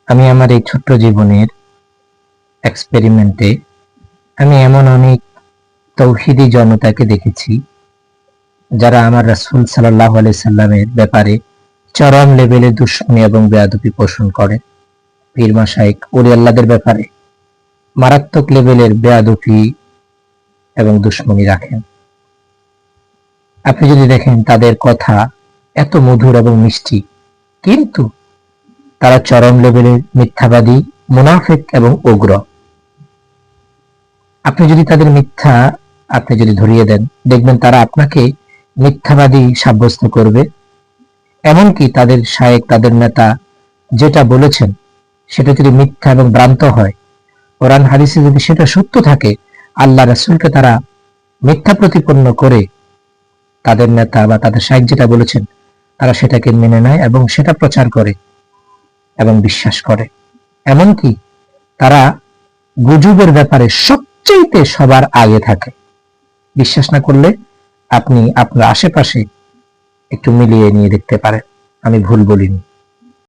আমি আমার এই ছোট্ট জীবনের এক্সপেরিমেন্টে আমি এমন অনেক তৌহিদি জনতাকে দেখেছি যারা আমার রাসূল সাল্লাল্লাহু আলাইহি সাল্লামের ব্যাপারে চরম লেভেলের দুশমনী এবং বেয়াদবি পোষণ করে। পীর মাশায়েখ ওলি আল্লাহদের ব্যাপারে মারাত্মক লেভেলের বেয়াদবি এবং দুশমনী রাখেন। আপনি যদি দেখেন তাদের কথা এত মধুর এবং মিষ্টি, কিন্তু তারা চরম লেভেলের মিথ্যাবাদী, মুনাফিক এবং উগ্র। আপনি যদি তাদের মিথ্যা আপনি যদি ধরিয়ে দেন, দেখবেন তারা আপনাকে মিথ্যাবাদী সাব্যস্ত করবে। এমনকি তাদের শায়েখ, তাদের নেতা যেটা বলেছেন সেটা যদি মিথ্যা এবং ভ্রান্ত হয়, কোরআন হাদিসে যদি সেটা সত্য থাকে, আল্লাহ রাসূলকে তারা মিথ্যা প্রতিপন্ন করে তাদের নেতা বা তাদের শায়েখ যেটা বলেছেন তারা সেটাকে মেনে নেয় এবং সেটা প্রচার করে এবং বিশ্বাস করে। এমনকি তারা গুজবের ব্যাপারে সবচেয়ে সবার আগে থাকে। বিশ্বাস না করলে আপনি আপনার আশেপাশে একটু মিলিয়ে নিয়ে দেখতে পারেন, আমি ভুল বলিনি।